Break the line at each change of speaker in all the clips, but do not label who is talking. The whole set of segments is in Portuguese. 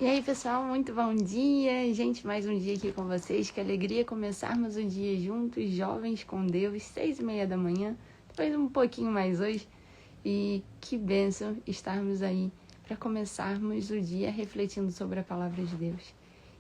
E aí, pessoal, muito bom dia. Gente, mais um dia aqui com vocês. Que alegria começarmos o dia juntos, jovens com Deus, 6:30 da manhã, depois um pouquinho mais hoje. E que bênção estarmos aí para começarmos o dia refletindo sobre a palavra de Deus.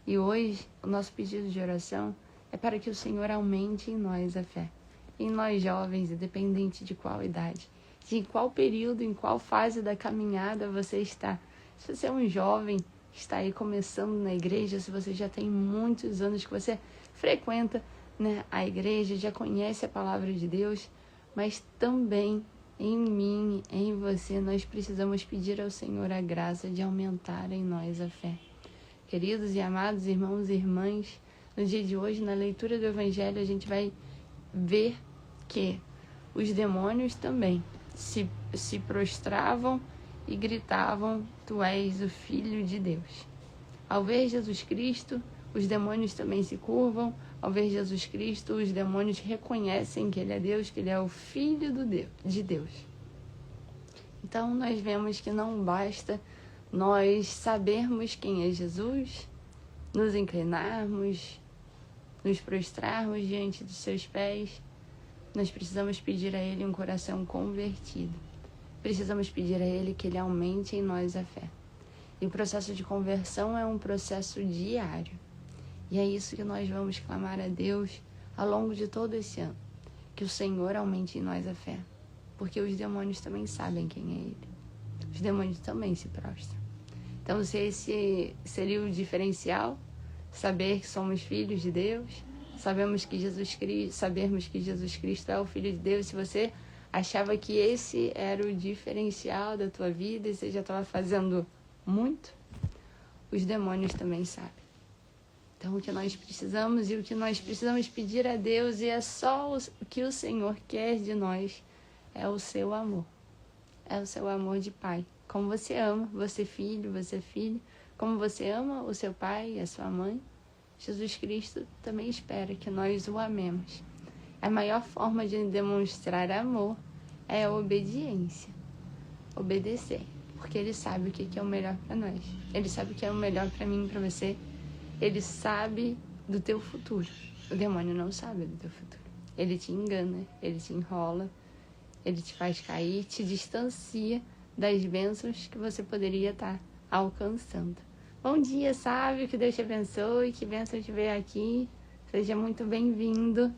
E hoje, o nosso pedido de oração é para que o Senhor aumente em nós a fé. Em nós jovens, independente de qual idade, de em qual período, em qual fase da caminhada você está. Se você é um jovem que está aí começando na igreja, se você já tem muitos anos que você frequenta, né, a igreja, já conhece a palavra de Deus, mas também em mim, em você, nós precisamos pedir ao Senhor a graça de aumentar em nós a fé. Queridos e amados irmãos e irmãs, no dia de hoje, na leitura do Evangelho, a gente vai ver que os demônios também se prostravam e gritavam: Tu és o Filho de Deus. Ao ver Jesus Cristo, os demônios também se curvam. Ao ver Jesus Cristo, os demônios reconhecem que Ele é Deus, que Ele é o Filho de Deus. Então, nós vemos que não basta nós sabermos quem é Jesus, nos inclinarmos, nos prostrarmos diante dos seus pés. Nós precisamos pedir a Ele um coração convertido. Precisamos pedir a Ele que Ele aumente em nós a fé. E o processo de conversão é um processo diário. E é isso que nós vamos clamar a Deus ao longo de todo esse ano. Que o Senhor aumente em nós a fé. Porque os demônios também sabem quem é Ele. Os demônios também se prostram. Então, se esse seria o diferencial, saber que somos filhos de Deus, sabermos que Jesus Cristo é o Filho de Deus. Se você achava que esse era o diferencial da tua vida e você já estava fazendo muito, os demônios também sabem. Então, o que nós precisamos e o que nós precisamos pedir a Deus, e é só o que o Senhor quer de nós, é o seu amor. É o seu amor de pai. Como você ama, você filho, você filha, como você ama o seu pai e a sua mãe, Jesus Cristo também espera que nós o amemos. A maior forma de demonstrar amor é a obediência. Obedecer. Porque Ele sabe o que é o melhor para nós. Ele sabe o que é o melhor para mim e para você. Ele sabe do teu futuro. O demônio não sabe do teu futuro. Ele te engana, ele te enrola, ele te faz cair, te distancia das bênçãos que você poderia estar alcançando. Bom dia, sábio, que Deus te abençoe, que bênção te ver aqui. Seja muito bem-vindo.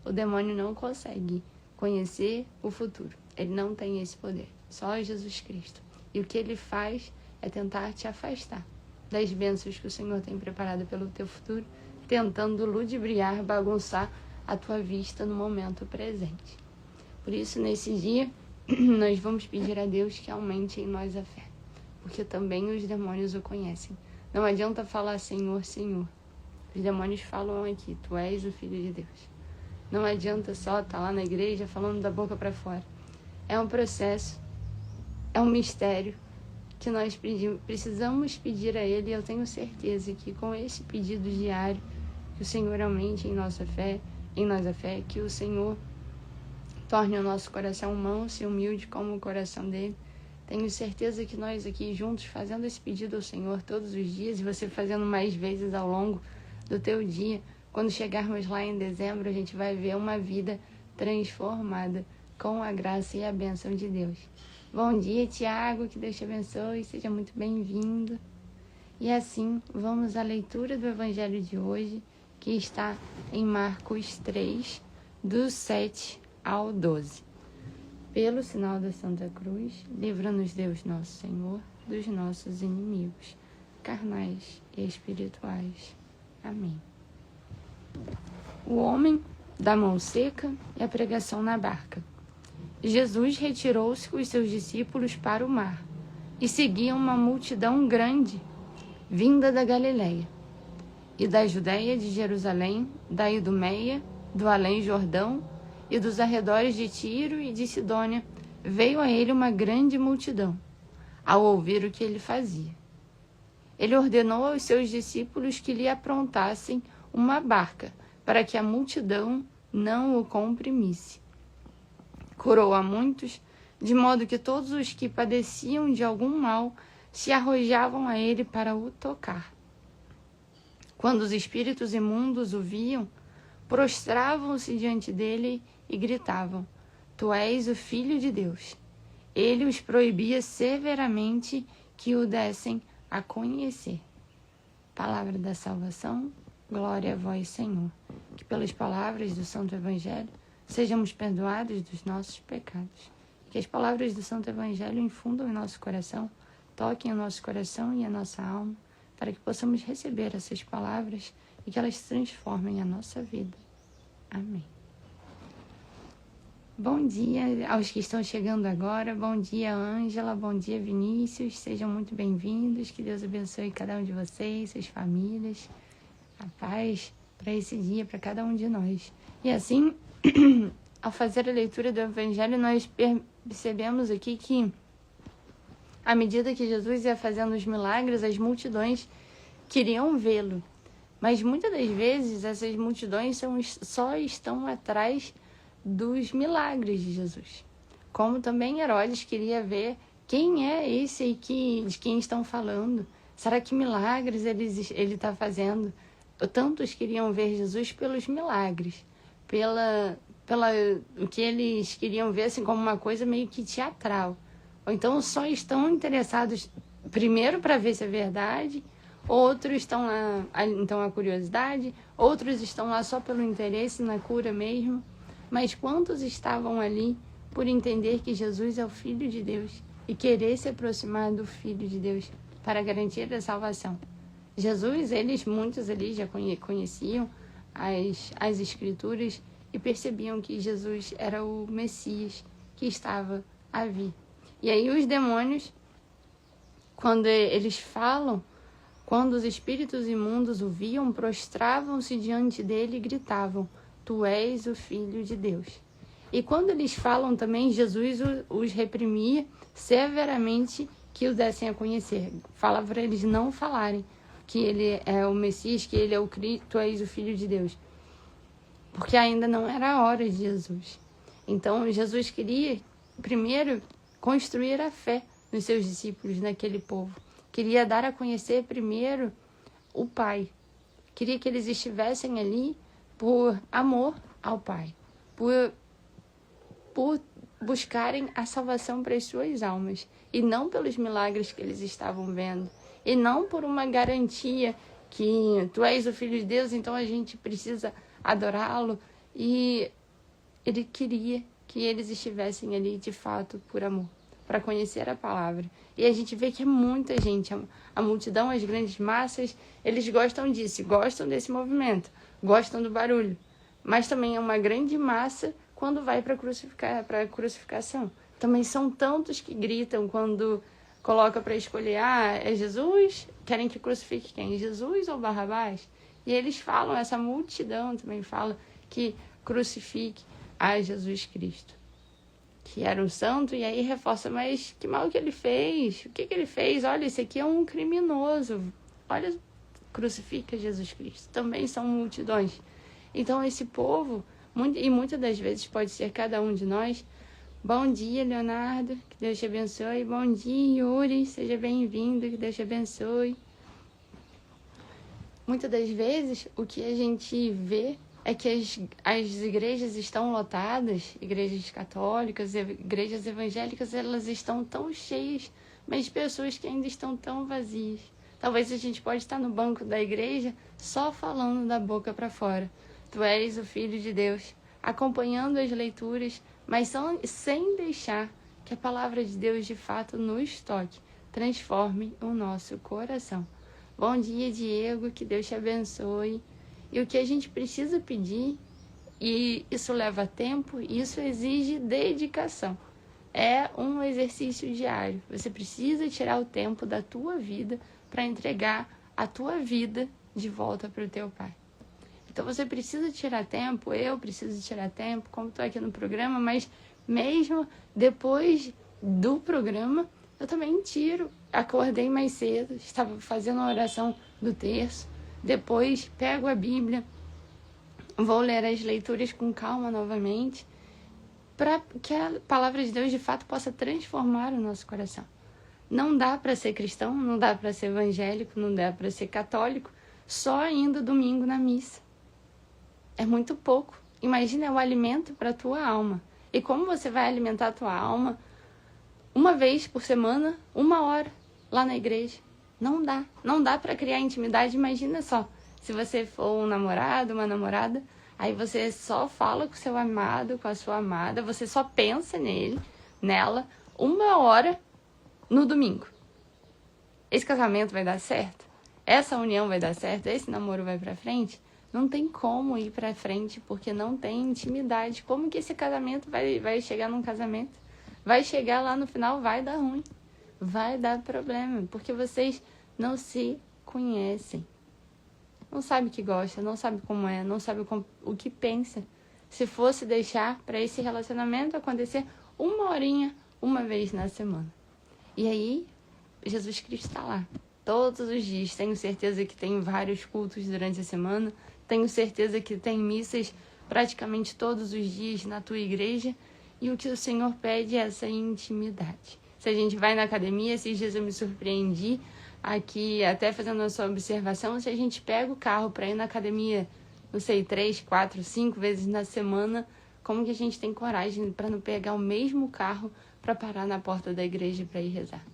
O demônio não consegue conhecer o futuro. Ele não tem esse poder. Só Jesus Cristo. E o que ele faz é tentar te afastar das bênçãos que o Senhor tem preparado pelo teu futuro, tentando ludibriar, bagunçar a tua vista no momento presente. Por isso, nesse dia, nós vamos pedir a Deus que aumente em nós a fé. Porque também os demônios o conhecem. Não adianta falar Senhor, Senhor. Os demônios falam aqui: Tu és o Filho de Deus. Não adianta só estar lá na igreja falando da boca para fora. É um processo, é um mistério que nós precisamos pedir a Ele. E eu tenho certeza que com esse pedido diário, que o Senhor aumente em nós a fé, que o Senhor torne o nosso coração manso e humilde como o coração dele. Tenho certeza que nós aqui juntos, fazendo esse pedido ao Senhor todos os dias, e você fazendo mais vezes ao longo do teu dia, quando chegarmos lá em dezembro, a gente vai ver uma vida transformada com a graça e a bênção de Deus. Bom dia, Tiago, que Deus te abençoe, seja muito bem-vindo. E assim, vamos à leitura do Evangelho de hoje, que está em Marcos 3, do 7 ao 12. Pelo sinal da Santa Cruz, livra-nos Deus nosso Senhor dos nossos inimigos, carnais e espirituais. Amém. O homem da mão seca e a pregação na barca. Jesus retirou-se com os seus discípulos para o mar, e seguia uma multidão grande, vinda da Galileia, e da Judéia, de Jerusalém, da Idumeia, do além-Jordão, e dos arredores de Tiro e de Sidônia, veio a ele uma grande multidão, ao ouvir o que ele fazia. Ele ordenou aos seus discípulos que lhe aprontassem uma barca, para que a multidão não o comprimisse. Curou a muitos, de modo que todos os que padeciam de algum mal, se arrojavam a ele para o tocar. Quando os espíritos imundos o viam, prostravam-se diante dele e gritavam: Tu és o Filho de Deus. Ele os proibia severamente que o dessem a conhecer. Palavra da salvação, glória a vós, Senhor. Que pelas palavras do Santo Evangelho sejamos perdoados dos nossos pecados. Que as palavras do Santo Evangelho infundam em nosso coração, toquem o nosso coração e a nossa alma, para que possamos receber essas palavras e que elas transformem a nossa vida. Amém. Bom dia aos que estão chegando agora. Bom dia, Ângela. Bom dia, Vinícius. Sejam muito bem-vindos. Que Deus abençoe cada um de vocês, suas famílias. A paz para esse dia, para cada um de nós. E assim, ao fazer a leitura do Evangelho, nós percebemos aqui que, à medida que Jesus ia fazendo os milagres, as multidões queriam vê-lo. Mas muitas das vezes essas multidões só estão atrás dos milagres de Jesus. Como também Herodes queria ver quem é esse de quem estão falando. Será que milagres ele está fazendo? Tantos queriam ver Jesus pelos milagres, pela o que eles queriam ver assim, como uma coisa meio que teatral. Ou então só estão interessados primeiro para ver se é verdade, outros estão lá, então, a curiosidade, outros estão lá só pelo interesse na cura mesmo. Mas quantos estavam ali por entender que Jesus é o Filho de Deus e querer se aproximar do Filho de Deus para garantir a salvação? Jesus, muitos ali já conheciam as Escrituras e percebiam que Jesus era o Messias que estava a vir. E aí os demônios, quando eles falam, quando os espíritos imundos o viam, prostravam-se diante dele e gritavam: Tu és o Filho de Deus. E quando eles falam também, Jesus os reprimia severamente que o dessem a conhecer. Fala para eles não falarem que ele é o Messias, que ele é o Cristo, tu és o Filho de Deus. Porque ainda não era a hora de Jesus. Então, Jesus queria, primeiro, construir a fé nos seus discípulos, naquele povo. Queria dar a conhecer primeiro o Pai. Queria que eles estivessem ali por amor ao Pai, por buscarem a salvação para as suas almas, e não pelos milagres que eles estavam vendo, e não por uma garantia que tu és o Filho de Deus, então a gente precisa adorá-lo. E ele queria que eles estivessem ali de fato por amor, para conhecer a palavra. E a gente vê que é muita gente, a multidão, as grandes massas, eles gostam disso, gostam desse movimento, gostam do barulho, mas também é uma grande massa quando vai para a crucificação. Também são tantos que gritam quando coloca para escolher: é Jesus? Querem que crucifique quem? Jesus ou Barrabás? E eles falam, essa multidão também fala que crucifique a Jesus Cristo, que era um santo, e aí reforça: mas que mal que ele fez? O que ele fez? Olha, esse aqui é um criminoso. Olha, crucifica Jesus Cristo. Também são multidões. Então esse povo, e muitas das vezes pode ser cada um de nós. Bom dia, Leonardo, que Deus te abençoe. Bom dia, Yuri, seja bem-vindo, que Deus te abençoe. Muitas das vezes o que a gente vê é que as igrejas estão lotadas, igrejas católicas, igrejas evangélicas, elas estão tão cheias, mas pessoas que ainda estão tão vazias. Talvez a gente pode estar no banco da igreja só falando da boca para fora: Tu és o Filho de Deus, acompanhando as leituras, mas sem deixar que a palavra de Deus de fato nos toque, transforme o nosso coração. Bom dia, Diego, que Deus te abençoe. E o que a gente precisa pedir, e isso leva tempo, isso exige dedicação. É um exercício diário. Você precisa tirar o tempo da tua vida para entregar a tua vida de volta para o teu Pai. Então você precisa tirar tempo, eu preciso tirar tempo, como estou aqui no programa, mas mesmo depois do programa, eu também tiro. Acordei mais cedo, estava fazendo a oração do terço, depois pego a Bíblia, vou ler as leituras com calma novamente, para que a palavra de Deus de fato possa transformar o nosso coração. Não dá para ser cristão, não dá para ser evangélico, não dá para ser católico só indo domingo na missa. É muito pouco. Imagina, é o alimento para a tua alma. E como você vai alimentar a tua alma uma vez por semana, 1 hora lá na igreja? Não dá. Não dá para criar intimidade. Imagina só, se você for um namorado, uma namorada, aí você só fala com o seu amado, com a sua amada, você só pensa nela, 1 hora no domingo. Esse casamento vai dar certo? Essa união vai dar certo? Esse namoro vai pra frente? Não tem como ir pra frente porque não tem intimidade. Como que esse casamento vai chegar num casamento? Vai chegar lá no final, vai dar ruim. Vai dar problema, porque vocês não se conhecem. Não sabe o que gosta, não sabe como é, não sabe o que pensa. Se fosse deixar para esse relacionamento acontecer 1 horinha, uma vez na semana. E aí, Jesus Cristo está lá, todos os dias. Tenho certeza que tem vários cultos durante a semana. Tenho certeza que tem missas praticamente todos os dias na tua igreja. E o que o Senhor pede é essa intimidade. Se a gente vai na academia, esses dias eu me surpreendi aqui, até fazendo a sua observação, se a gente pega o carro para ir na academia, não sei, 3, 4, 5 vezes na semana, como que a gente tem coragem para não pegar o mesmo carro para parar na porta da igreja para ir rezar?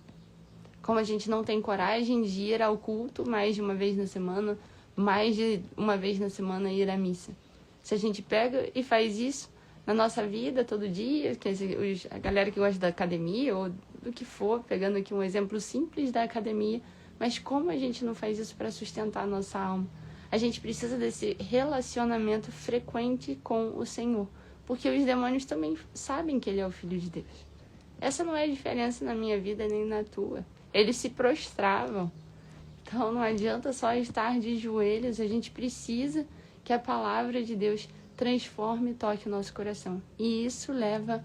Como a gente não tem coragem de ir ao culto mais de uma vez na semana, mais de uma vez na semana ir à missa. Se a gente pega e faz isso na nossa vida todo dia, a galera que gosta da academia ou do que for, pegando aqui um exemplo simples da academia, mas como a gente não faz isso para sustentar a nossa alma? A gente precisa desse relacionamento frequente com o Senhor, porque os demônios também sabem que Ele é o Filho de Deus. Essa não é a diferença na minha vida nem na tua. Eles se prostravam. Então não adianta só estar de joelhos, a gente precisa que a palavra de Deus transforme e toque o nosso coração. E isso leva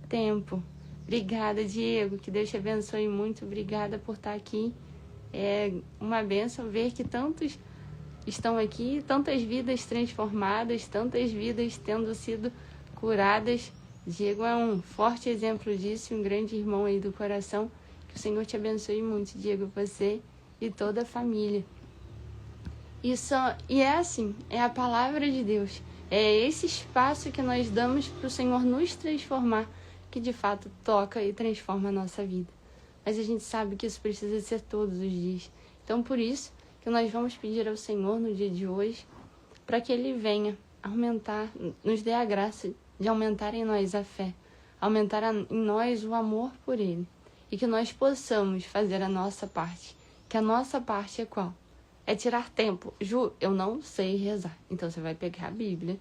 tempo. Obrigada, Diego, que Deus te abençoe muito. Obrigada por estar aqui. É uma bênção ver que tantos estão aqui, tantas vidas transformadas, tantas vidas tendo sido curadas. Diego é um forte exemplo disso, um grande irmão aí do coração. Que o Senhor te abençoe muito, Diego, você e toda a família. E é assim, é a palavra de Deus. É esse espaço que nós damos para o Senhor nos transformar, que de fato toca e transforma a nossa vida. Mas a gente sabe que isso precisa ser todos os dias. Então, por isso que nós vamos pedir ao Senhor no dia de hoje, para que Ele venha aumentar, nos dê a graça de aumentar em nós a fé, aumentar em nós o amor por Ele. E que nós possamos fazer a nossa parte. Que a nossa parte é qual? É tirar tempo. Ju, eu não sei rezar. Então você vai pegar a Bíblia,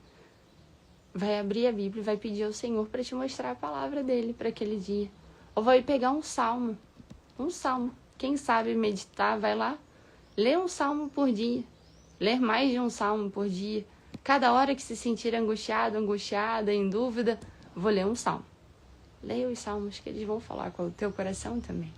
vai abrir a Bíblia e vai pedir ao Senhor para te mostrar a palavra dele para aquele dia. Ou vai pegar um salmo. Um salmo. Quem sabe meditar, vai lá, lê um salmo por dia. Ler mais de um salmo por dia. Cada hora que se sentir angustiado, angustiada, em dúvida, vou ler um salmo. Leia os salmos que eles vão falar com o teu coração também.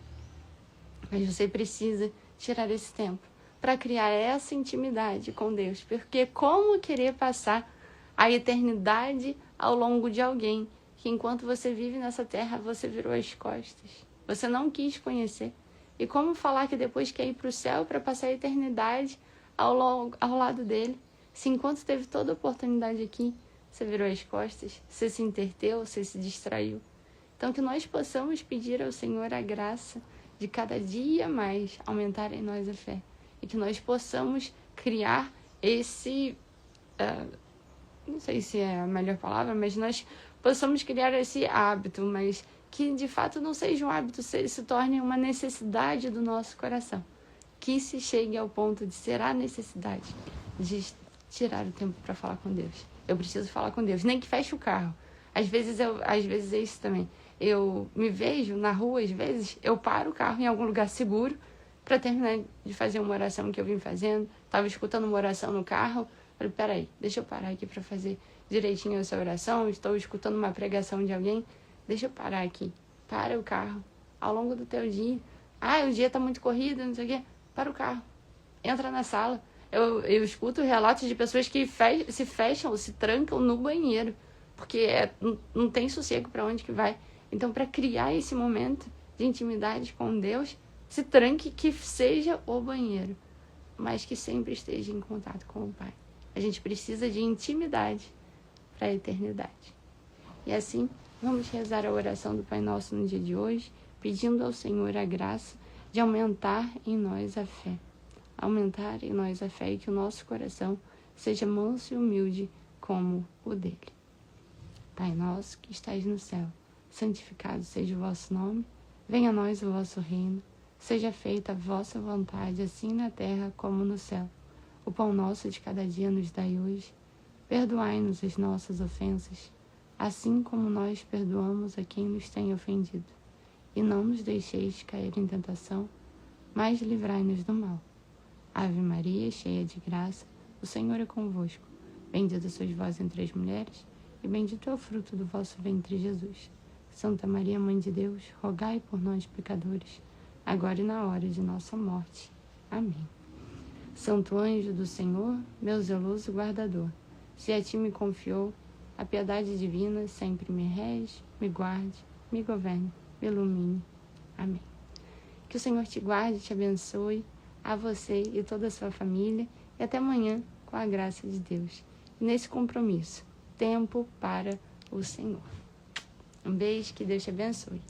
Mas você precisa tirar esse tempo para criar essa intimidade com Deus. Porque como querer passar a eternidade ao longo de alguém que enquanto você vive nessa terra, você virou as costas. Você não quis conhecer. E como falar que depois quer ir para o céu para passar a eternidade ao lado dele? Se enquanto teve toda a oportunidade aqui, você virou as costas, você se entreteu, você se distraiu. Então que nós possamos pedir ao Senhor a graça de cada dia mais aumentar em nós a fé. E que nós possamos criar esse... não sei se é a melhor palavra, mas nós possamos criar esse hábito, mas que de fato não seja um hábito, se torne uma necessidade do nosso coração. Que se chegue ao ponto de ser a necessidade de tirar o tempo para falar com Deus. Eu preciso falar com Deus, nem que feche o carro. Às vezes é isso também. Eu me vejo na rua, às vezes, eu paro o carro em algum lugar seguro para terminar de fazer uma oração que eu vim fazendo. Estava escutando uma oração no carro. Falei, peraí, deixa eu parar aqui para fazer direitinho essa oração. Estou escutando uma pregação de alguém. Deixa eu parar aqui. Para o carro. Ao longo do teu dia. O dia está muito corrido, não sei o quê. Para o carro. Entra na sala. Eu escuto relatos de pessoas que se fecham, se trancam no banheiro. Porque não tem sossego para onde que vai. Então, para criar esse momento de intimidade com Deus, se tranque, que seja o banheiro, mas que sempre esteja em contato com o Pai. A gente precisa de intimidade para a eternidade. E assim, vamos rezar a oração do Pai Nosso no dia de hoje, pedindo ao Senhor a graça de aumentar em nós a fé. Aumentar em nós a fé e que o nosso coração seja manso e humilde como o dele. Pai nosso que estais no céu, santificado seja o vosso nome, venha a nós o vosso reino, seja feita a vossa vontade, assim na terra como no céu. O pão nosso de cada dia nos dai hoje. Perdoai-nos as nossas ofensas, assim como nós perdoamos a quem nos tem ofendido. E não nos deixeis cair em tentação, mas livrai-nos do mal. Ave Maria, cheia de graça, o Senhor é convosco. Bendita sois vós entre as mulheres, e bendito é o fruto do vosso ventre, Jesus. Santa Maria, Mãe de Deus, rogai por nós, pecadores, agora e na hora de nossa morte. Amém. Santo anjo do Senhor, meu zeloso guardador, se a ti me confiou, a piedade divina sempre me rege, me guarde, me governe, me ilumine. Amém. Que o Senhor te guarde e te abençoe, a você e toda a sua família, e até amanhã, com a graça de Deus. E nesse compromisso, tempo para o Senhor. Um beijo, que Deus te abençoe.